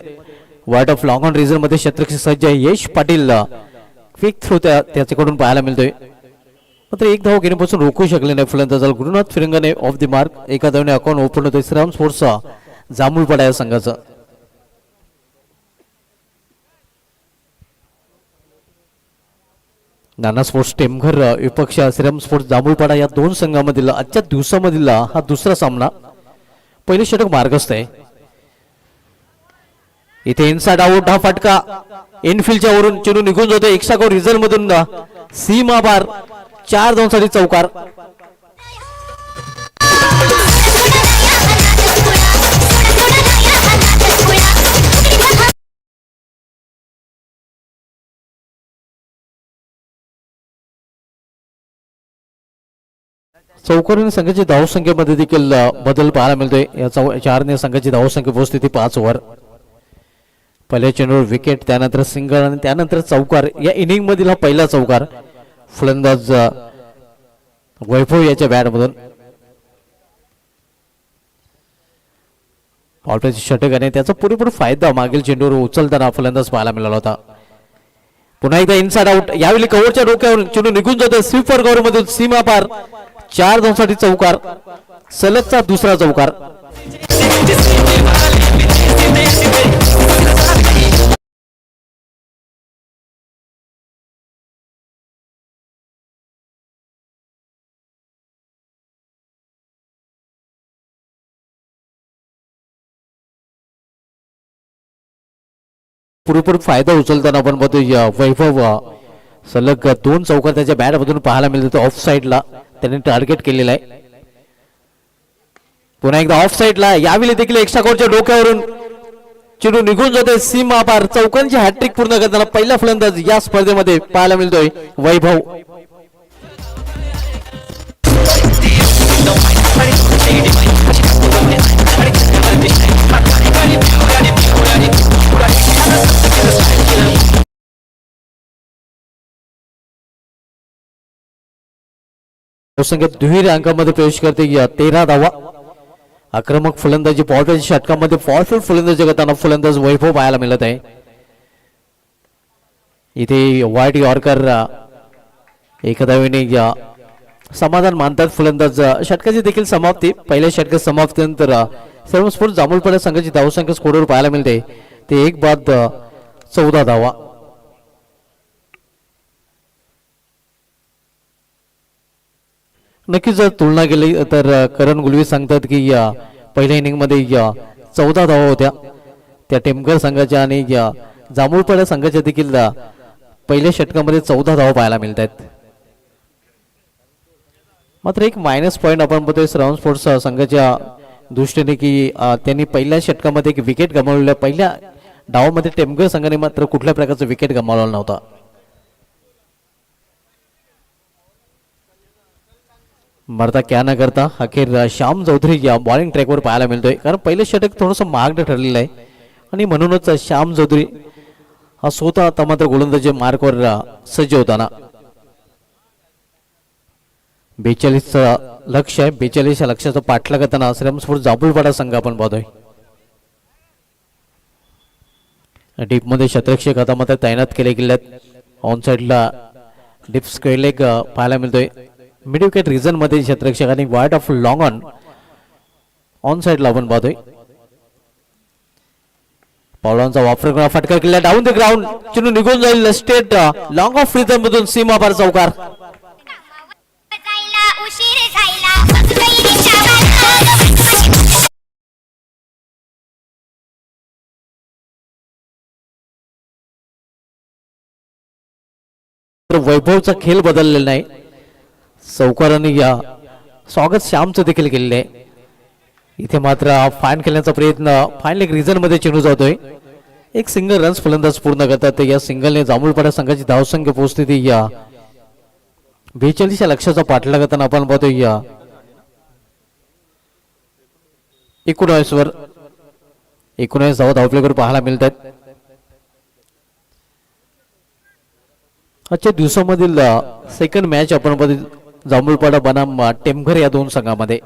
वाईट ऑफ लॉंग ऑन रिझन मध्ये शत्रक्षी सज्ज यश पाटील क्विक थ्रू त्याच्याकडून पाहायला मिळतोय. मात्र एक धाव घेण्यापासून रोखू शकले नाही फलंदाजाला. Gurunath Firangane off the mark. एका धावने अकाउंट ओपन होतोय श्रीराम स्पोर्ट्सचा जांभूळपाडा या संघाचा. नाना स्पोर्ट्स टेमघर विपक्ष श्रीराम स्पोर्ट्स जांभूळपाडा या दोन संघामधील आजच्या दिवसामधील हा दुसरा सामना. पहिले षटक मार्गस्थ आहे. इथे इनसाइड आउट हा फटका इनफिल्डच्या वरून चेंडू निघून जातो. एक्स्ट्रा रिझल्ट मधून सीमा बार 4 धावांसाठी चौकार. चौकारीने संघाची धावसंख्येमध्ये देखील बदल पाहायला मिळतोय. या 4ने संघाची धावसंख्या पोहोचते ती 5 ओव्हर. पहिल्या चेंडूवर विकेट, त्यानंतर सिंगल आणि त्यानंतर चौकार. या इनिंग मधील हा पहिला चौकार फलंदाज वैभव याच्या बॅट मधून. ऑलरेडी षटक आणि त्याचा पुरेपूर फायदा मागील चेंडूवर उचलताना फलंदाज पाहायला मिळाला होता. पुन्हा एकदा इनसाइड आउट. यावेळी कव्हरच्या डोक्यावर चेंडू निघून जातो स्वीपर कव्हर मधून सीमा पार. 4 धावांसाठी चौकार. सलगचा दुसरा चौकार. पुरेपूर फायदा उचलताना आपण बघतोय वैभव सलग 2 चौकार त्याच्या बॅट मधून पाहायला मिळतो. ऑफ साइडला त्याने टार्गेट केलेला आहे. पुन्हा एकदा ऑफ साईडला यावेळी देखील एक्स्ट्रा कोरच्या डोक्यावरून चेंडू निघून जातोय सीमा पार. चौकांची हॅट्रिक पूर्ण करताना पहिला फलंदाज या स्पर्धेमध्ये पाहायला मिळतोय वैभव. संख्या दुहेरी अंकामध्ये प्रवेश करते 13 धावा. आक्रमक फलंदाजी पॉवरच्या षटकामध्ये पॉवरफुल फलंदाजी करताना फलंदाज वैभव पाहायला मिळत आहे. इथे वाईट यॉर्कर एका धावेने समाधान मानतात फलंदाज. षटकाची देखील समाप्ती. पहिल्या षटकात समाप्तीनंतर सर्व स्पोर्ट्स जांभूळपाडा संघाची धावसंख्या स्कोरवर पाहायला मिळते ते 1 बाद 14 धावा. नक्कीच जर तुलना केली तर करण गुलवी सांगतात की पहिल्या इनिंग मध्ये 14 धावा होत्या त्या टेमघर संघाच्या आणि जांभूळपाडा संघाच्या देखील पहिल्या षटकामध्ये 14 धावा पाहायला मिळत आहेत. मात्र एक मायनस पॉईंट आपण बघतोय श्रावण स्पोर्ट्स संघाच्या दृष्टीने की त्यांनी पहिल्या षटकामध्ये एक विकेट गमावलेल्या. पहिल्या डावामध्ये टेमघर संघाने मात्र कुठल्या प्रकारचं विकेट गमावलेला नव्हता. मरता क्या न करता अखेर श्याम चौधरी या बॉलिंग ट्रॅकवर पाहायला मिळतोय. कारण पहिलं षटक थोडंसं महागडं ठरलेलं आहे आणि म्हणूनच श्याम चौधरी हा स्वतः आता मात्र गोलंदाजी मार्कवर सज्ज होताना 42 लक्ष आहे. 42 या लक्ष्याचा पाठलाग करताना श्रीराम स्पोर्ट्स जांभूळपाडा संघ आपण पाहतोय. डीप मध्ये शतरक्षक आता मात्र तैनात केले गेलेत. ऑन साइडला डीप स्क्वेअर लेग पाहायला मिळतोय. मिड विकेट रिजन मध्ये क्षेत्ररक्षक आणि वाईट ऑफ लॉंग ऑन साइडला आपण पाहतोय. पावलांचा वापर करून फटका केला डाऊन द ग्राउंड. चेंडू निघून जाईल स्टेट लॉंग ऑफ रिजन मधून सीमा पार चौकार. वैभवचा खेळ बदललेला नाही. चौकारांनी स्वागत श्यामचं देखील केलेलं आहे. इथे मात्र फाईन खेळण्याचा प्रयत्न फाईन लेग रिजन मध्ये चेंडू जातोय. एक सिंगल रन्स फलंदाज पूर्ण करतात. या सिंगलने जांभूळपाडा संघाची धावसंख्या पोहोचते ती 42 या लक्ष्याचा पाठलाग करताना आपण पाहतोय 19 वर 19 धावा धावप्लेकर पाहायला मिळतात. आजच्या दिवसामधील सेकंड मॅच आपण जांभूळपाडा बनाम टेमघर या दोन संघामध्ये.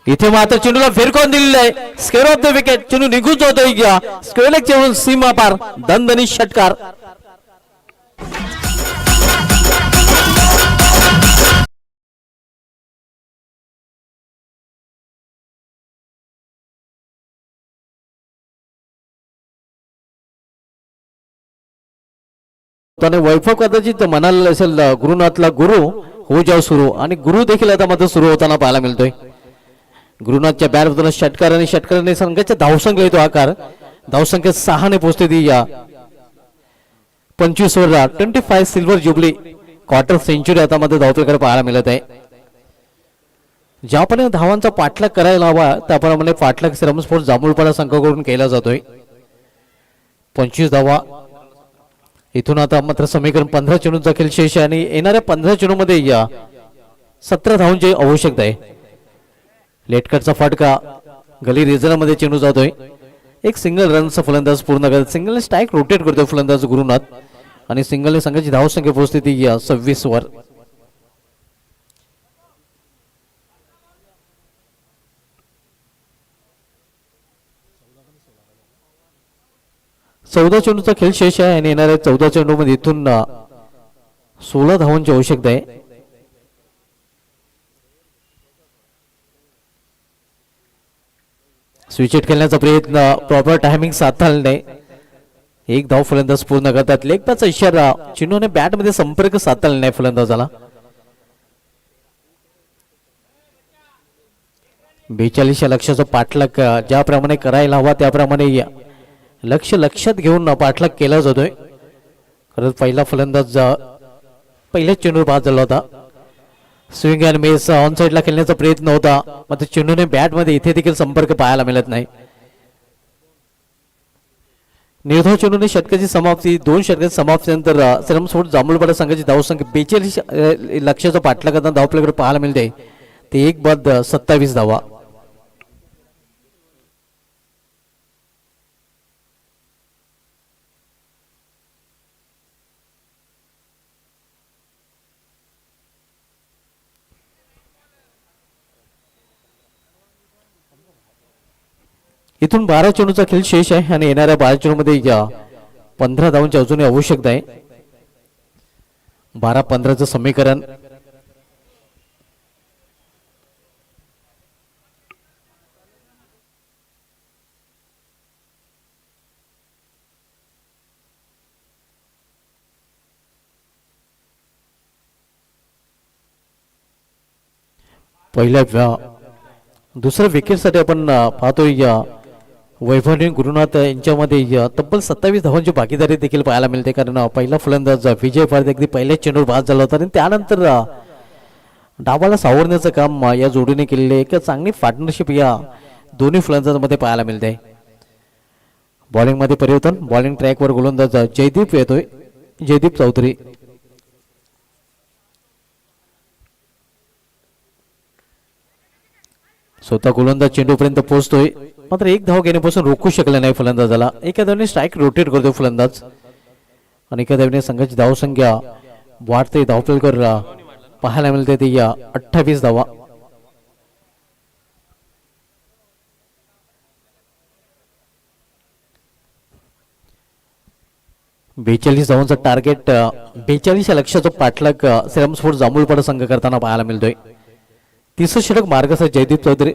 इथे मात्र चेंडूला फिरकून दिलेला आहे. Square of the wicket. चेंडू निघून जातोय स्क्वेअर लेग चेंडू सीमा पार. दणदणीत षटकार. वैभव कदाचित म्हणाला असेल गुरुनाथला गुरु हो जाओ सुरू आणि गुरु देखील आता मात्र सुरू होताना पाहायला मिळतोय. गुरुनाथच्या बॅट बद्दल षटकार आणि षटकाराने संघाच्या धावसंख्या येतो आकार. धावसंख्या 6 ने पोहोचते ती 25 वर 25 सिल्वर जुबली क्वार्टर सेंचुरी आता मध्ये धावपेकर पाहायला मिळत आहे. ज्याप्रमाणे धावांचा पाठलाग करायला हवा त्याप्रमाणे पाठलाग श्रीराम स्पोर्ट्स जांभूळपाडा संघाकडून केला जातोय. 25 धावा. इथून आता मात्र समीकरण 15 चेंडूंचा खेळ शेष आहे आणि येणाऱ्या 15 चेंडू मध्ये 17 धावांची आवश्यकता आहे. लेटकटचा फटका गली रिजन मध्ये चेंडू जातोय. एक सिंगल रनचा फलंदाज पूर्ण करत सिंगल स्ट्राइक रोटेट करतोय फलंदाज गुरुनाथ आणि सिंगलने संघाची धावसंख्या पोहोचते ती 26 वर. चौदा चेंडूचा खेळ शेष आहे आणि येणाऱ्या 14 चेंडू मध्ये इथून 16 धावांची आवश्यकता आहे. स्विचेट खेळण्याचा प्रयत्न प्रॉपर टायमिंग साधला नाही. एक धाव फलंदाज पूर्ण करतात. लेग पॅचचा इशारा. चेंडूने बॅट मध्ये संपर्क साधला नाही फलंदाजाला. 42 या लक्ष्याचा पाठलाग ज्याप्रमाणे करायला हवा त्याप्रमाणे लक्षात घेऊन पाठलाग केला जातोय. खरंच पहिला फलंदाज पहिल्याच चेंडूवर बाद झाला होता. स्विंग अँड मिस ऑन साइडला खेळण्याचा प्रयत्न होता, मात्र चेंडूने बॅटमध्ये इथे देखील संपर्क पाहायला मिळत नाही. निर्धाव चेंडूने षटकाची समाप्ती, 2 षटकाची समाप्तीनंतर श्रीराम स्पोर्ट्स जांभूळपाडा संघाची धावसंख्या 42 लक्ष्याचा पाठलाग करताना धावपल्याकडे पाहायला मिळते. ते 1 बाद 27 धावा. इथून 12 चेंडूचा खेळ शेष आहे आणि येणाऱ्या 12 चेंडूमध्ये 15 धावांची अजूनही आवश्यकता आहे. 12-15चं समीकरण. पहिल्या दुसऱ्या विकेटसाठी आपण पाहतोय वैभव गुरुनाथ यांच्यामध्ये तब्बल 27 धावांची भागीदारी देखील पाहायला मिळते. कारण पहिला फलंदाज विजय भारती अगदी पहिल्याच चेंडूवर बाद झाला होता आणि त्यानंतर डावाला सावरण्याचं काम या जोडीने केलेले एक चांगली पार्टनरशिप या दोन्ही फलंदाजांमध्ये पाहायला मिळते. बॉलिंग मध्ये परिवर्तन. बॉलिंग ट्रॅकवर गोलंदाज जयदीप येतोय, जयदीप चौधरी. स्वतः गोलंदाज चेंडूपर्यंत पोहोचतोय, मात्र 1 धाव घेण्यापासून रोखू शकले नाही फलंदाजाला. एका धावने स्ट्राईक रोटेट करतोय फलंदाज आणि एका धावने संघाची धावसंख्या वाढते. धावफलकर पाहायला मिळते ते 28 धावा. बेचाळीस धावांचा टार्गेट, 42 लक्ष्याचा पाठलाग श्रीराम स्पोर्ट्स जांभूळपाडा संघ करताना पाहायला मिळतोय. तिसरं षटक मार्गस्थ Jaydeep Chaudhari.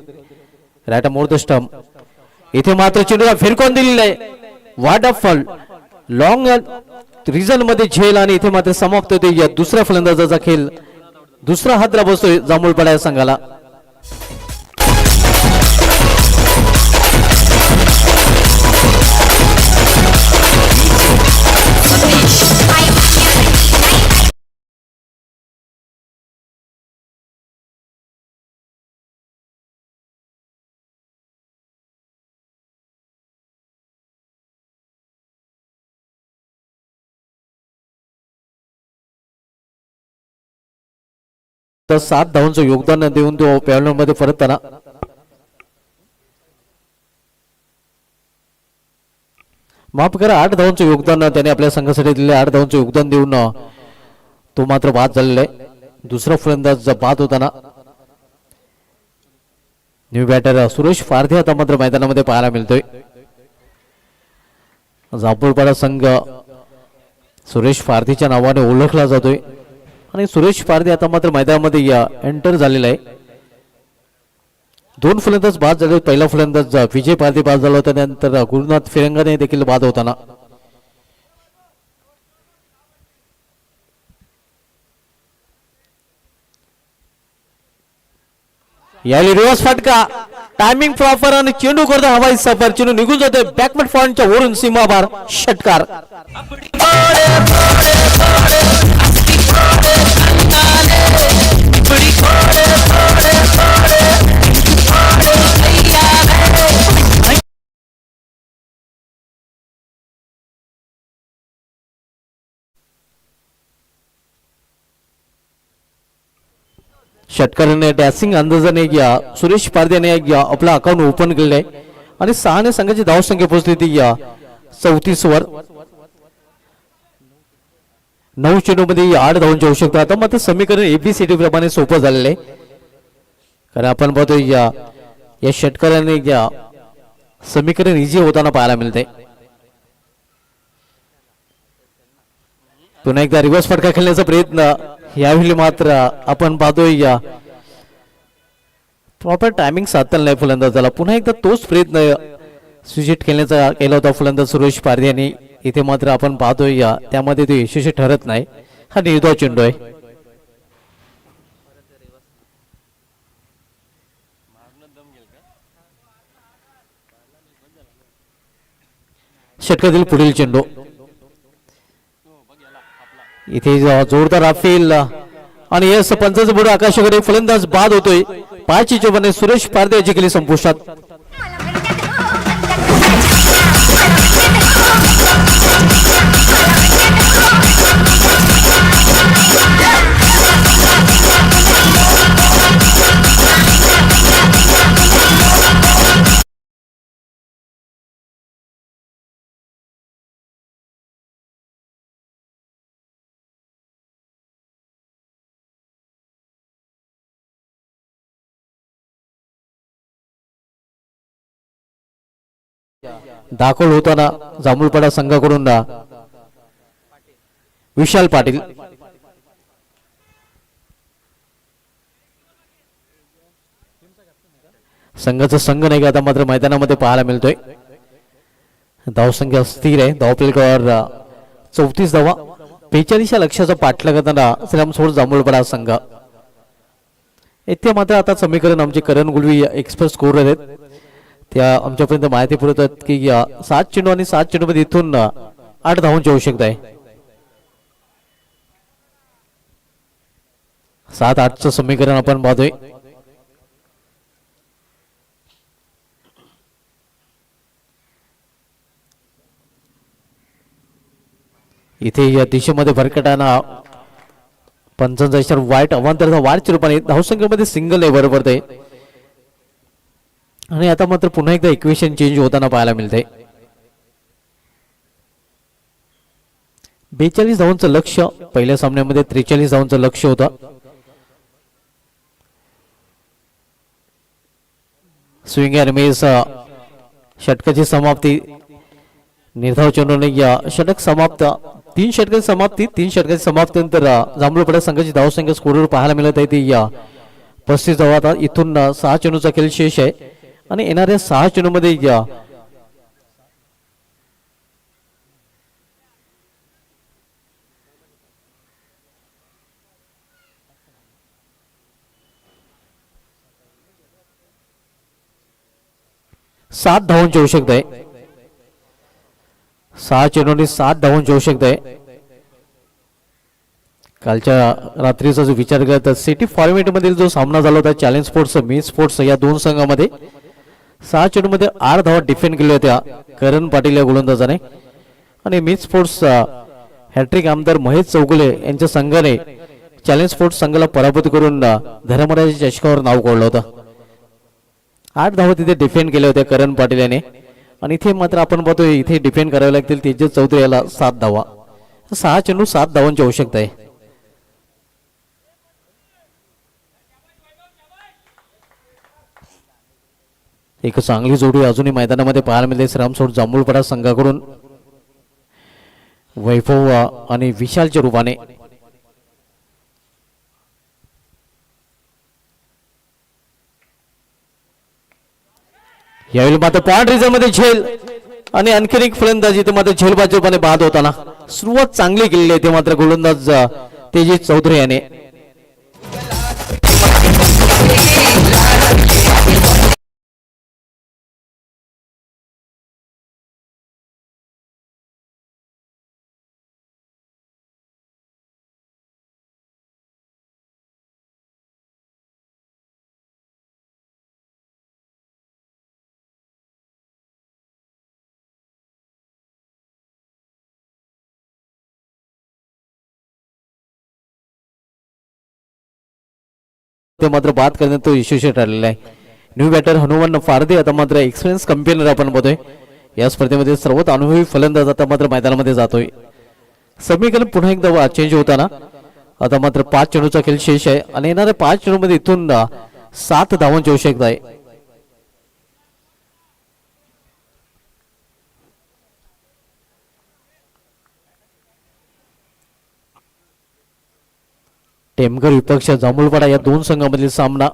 Right more the stump. इथे मात्र चेंडूला फिरकून दिलेला आहे. वाट ऑफ फॉल लॉंग रिझन मध्ये झेल आणि इथे मात्र समाप्त होते या दुसऱ्या फलंदाजाचा खेळ. दुसरा हादरा बसतोय जांभूळपाडा या संघाला. तर 7 धावांचं योगदान देऊन तो पॅव्हलियन मध्ये परतताना. माफ करा, 8 धावांचं योगदान त्याने आपल्या संघासाठी दिले. 8 धावांचं योगदान देऊन तो मात्र बाद झालेला आहे. दुसरा फलंदाज बाद होताना न्यू बॅटर सुरेश पारधी आता मात्र मैदानामध्ये पाहायला मिळतोय. जांभूळपाडा संघ सुरेश पारधीच्या नावाने ओळखला जातोय आणि सुरेश पारधी आता मात्र मैदानामध्ये एंटर झालेला आहे. 2 फलंदाज बाद झाले. पहिला फलंदाज विजय पारधी बाद झाला होता, त्यानंतर गुरुनाथ फिरंगाने देखील बाद होताना. यावेळी रिवर्स फटका, टायमिंग प्रॉपर आणि चेंडू करतो हवाई सफर. चेंडू निघून जातोय बॅकवर्ड पॉइंटच्या वरून सीमाबार. षटकार. षटकाराने डॅसिंग अंदाजाने सुरेश पारध्याने आपला अकाउंट ओपन केलेलं आहे आणि 6 ने संघाची धावसंख्या पोहोचली ती 34 वर. 9 चेंडू मध्ये 8 धावांची आवश्यकता. आता मात्र समीकरण एबीसीडी प्रमाणे सोपं झालेलं आहे. कारण आपण पाहतोय या षटकाराने समीकरण इझी होताना पाहायला मिळते. पुन्हा एकदा रिव्हर्स फटका खेळण्याचा प्रयत्न. यावेळी मात्र आपण पाहतोय प्रॉपर टायमिंग साधता नाही फलंदाजाला. पुन्हा एकदा तोच प्रयत्न स्विचिट खेळण्याचा केला होता फलंदाज सुरेश पारधी यांनी. इथे मात्र आपण पाहतोय त्यामध्ये ते यशस्वी ठरत नाही. हा निर्धाव चेंडू आहे. षटकातील पुढील चेंडू. इथे जोरदार अपील आणि या पंचाचं बुडू आकाशाकडे फलंदाज बाद होतोय. 5 चेंडूने सुरेश पारदे याची केली संपुष्टात. दाखल होताना जांभूळपाडा संघाकडून विशाल पाटील. संघाचा संघ नाही का आता मात्र मैदानामध्ये पाहायला मिळतोय. धावसंख्या स्थिर आहे. धावफलकावर 34 धावा. 45 या लक्ष्याचा पाठलाग करताना श्रीरामस्पोर्ट्स जांभूळपाडा संघ. इथे मात्र आता समीकरण आमचे करण गुलवी एक्सप्रेस स्कोर आहेत त्या आमच्यापर्यंत माहिती पुरवतात की 7 चेंडू आणि 7 चेंडू मध्ये इथून 8 धावांची आवश्यकता आहे. 7-8चं समीकरण आपण पाहतोय. इथे या दिशेमध्ये भरकटाना पंचांचा इशारा वाईट अवांतराचा वाढच्या रूपाने धावसंख्येमध्ये सिंगल आहे बरोबर ते. आणि आता मात्र पुन्हा एकदा इक्वेशन चेंज होताना पाहायला मिळते. 42 धावांचं लक्ष्य पहिल्या सामन्यामध्ये 43 धावांचं लक्ष्य होतं. स्विंग अँड मिस षटकाची समाप्ती. निर्धाव चेंडूने या षटक समाप्त 3 षटकाची समाप्ती 3 षटकाची समाप्तीनंतर जांभूळपाडा संघाची धावसंख्या स्कोरवर पाहायला मिळत आहे ती 35 धावा. इथून 6 चेंडूचा खेळ शेष आहे आणि येणाऱ्या 6 चेंडूमध्ये 7 धावांची आवश्यकता आहे. 6 चेंडूंनी 7 धावांची आवश्यकता आहे. कालच्या रात्रीचा जो विचार केला तर सिटी फॉर्मेट मधील जो सामना झाला होता चॅलेंज स्पोर्ट्स मी स्पोर्ट्स या दोन संघामध्ये 6 चेंडूमध्ये 8 धावा डिफेंड केल्या होत्या करण पाटील या गोलंदाजाने. आणि मी स्पोर्ट्स हॅट्रिक आमदार महेश चौगुले यांच्या संघाने चॅलेंज स्पोर्ट्स संघाला पराभूत करून धर्मराजाच्या चषकावर नाव कोरलं होतं. 8 धावा तिथे डिफेंड केल्या होत्या करण पाटील याने. आणि इथे मात्र आपण पाहतोय इथे डिफेंड करावे लागतील तेजस चौधरी याला 7 धावा. 6 चेंडू 7 धावांची आवश्यकता आहे. एक चांगली जोडी अजूनही मैदानामध्ये पाहायला मिळते श्रीरामस्पोर्ट्स जांभूळपाडा संघाकडून वैभव आणि विशालच्या रूपाने. यावेळी मात्र पॉइंट रिझर्व मध्ये झेल आणि आणखीन एक फलंदाजी ते मात्र झेलबाजीपणे बाद होताना सुरुवात चांगली केलेली आहे ते मात्र गोलंदाज तेजस चौधरी याने. ते मात्र बाद करण्यात तो यशस्वी ठरलेला आहे. न्यू बॅटर हनुमान फारदे आता मात्र एक्सपिरियन्स कॅम्पेनर आपण बघतोय या स्पर्धेमध्ये सर्वात अनुभवी फलंदाज आता मात्र मैदानामध्ये जातोय. समीकरण पुन्हा एकदा चेंज होताना आता मात्र 5 चेंडूचा खेळ शेष आहे आणि येणाऱ्या 5 चेंडूमध्ये इथून 7 धावांची आवश्यकता आहे. टेमघर विपक्ष जांभूळपाडा या दोन संघामधील सामना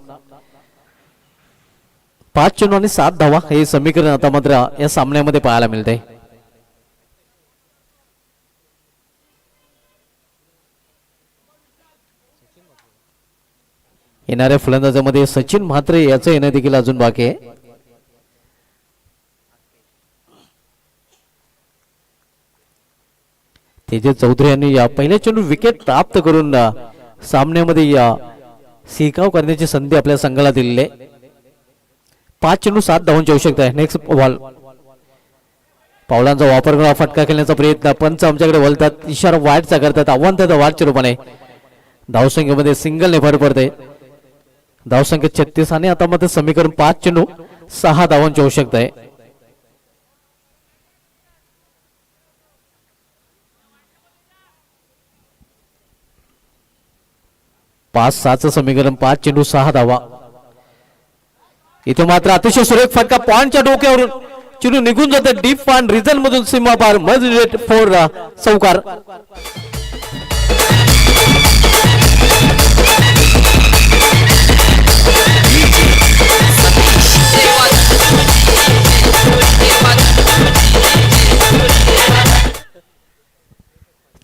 5 चेंडू आणि 7 धावा हे समीकरण आता मात्र या सामन्यामध्ये पाहायला मिळते. येणाऱ्या फलंदाजामध्ये सचिन म्हात्रे याचं येणं देखील अजून बाकी आहे. तेजस चौधरी यांनी या पहिल्या चेंडू विकेट प्राप्त करून सामन्यामध्ये शिकाव करण्याची संधी आपल्या संघाला दिलेली आहे. 5 चेंडू 7 धावांची आवश्यकता आहे. नेक्स्ट बॉल, पावलांचा वापर करून फटका खेळण्याचा प्रयत्न, पंच आमच्याकडे वळतात, इशारा वाईटचा करतात, आव्हान त्याचा वाटच्या रूपाने. धावसंख्येमध्ये सिंगलने भर पडते. धावसंख्या 36 आणि आता मध्ये समीकरण 5 चेंडू 6 धावांची आवश्यकता आहे. पाच 6चं समीकरण, 5 चेंडू 6 धावा. इथे मात्र अतिशय सुरेख फटका पॉइंटच्या डोक्यावरून चेंडू निघून जाते डीप फान रिझन मधून सीमा पार मज फोर चौकार.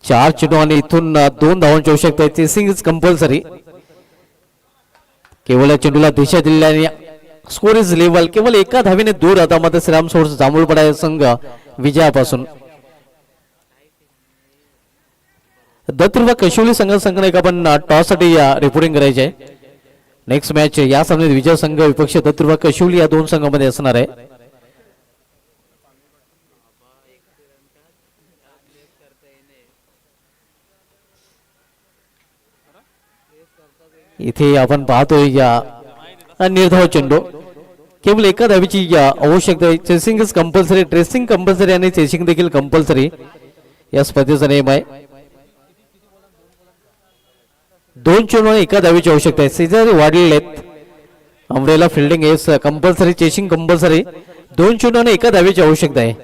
चार चेंडू आणि इथून 2 धावांची आवश्यकता आहे. Chasing is compulsory. केवळ या चेंडूला दिशा दिल्याने स्कोर इज लेवल. केवळ एका धावीने दूर आता मात्र श्रीराम स्पोर्ट्स जांभूळपाडा संघ विजयापासून. दत्तुर्वा कशोली संघाने आपण टॉस साठी रिपोर्टिंग करायचे आहे. नेक्स्ट मॅच या सामन्यात विजय संघ विपक्ष दत्तुर्वा कशोली या 2 संघांमध्ये असणार आहे. इथे आपण पाहतोय या निर्धाव चेंडू, केवळ एका धावीची आवश्यकता आहे. Chasing is compulsory, tracing compulsory आणि चेसिंग देखील कंपल्सरी या स्पर्धेचा नियम आहे. 2 चेंडू आणि एका धावीची आवश्यकता आहे. शेजारी वाढलेले आहेत. Umbrella fielding is compulsory, chasing compulsory. 2 चेंडू आणि एका धावीची आवश्यकता आहे.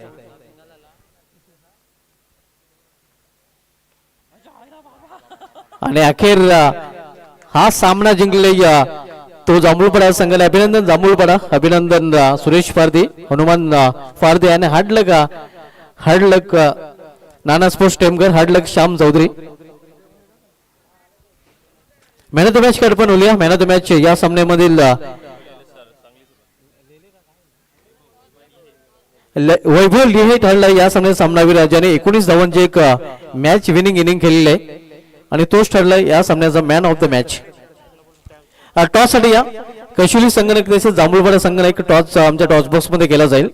आणि अखेर हा सामना जिंकले तो जांभूळपाडा संघाला अभिनंदन. जांभूळपाडा अभिनंदन सुरेश फारदे, हनुमान फारदे आणि hard luck Nana sports Temkar, hard luck Shyam Chaudhari. Man of the match कडे पण बोलूया. मॅन ऑफ द मॅच या सामन्यामधील वैभव लिहे ठरला या सामन्यात सामनावीर, ज्याने 19 धावांचे एक मॅच विनिंग इनिंग खेळलेले आहे आणि तोच ठरला या सामन्याचा man of the match. Toss साठी या कशोली संघाने तसेच जांभूळपाडा संघाने एक टॉस आमच्या टॉस बॉक्स मध्ये केला जाईल.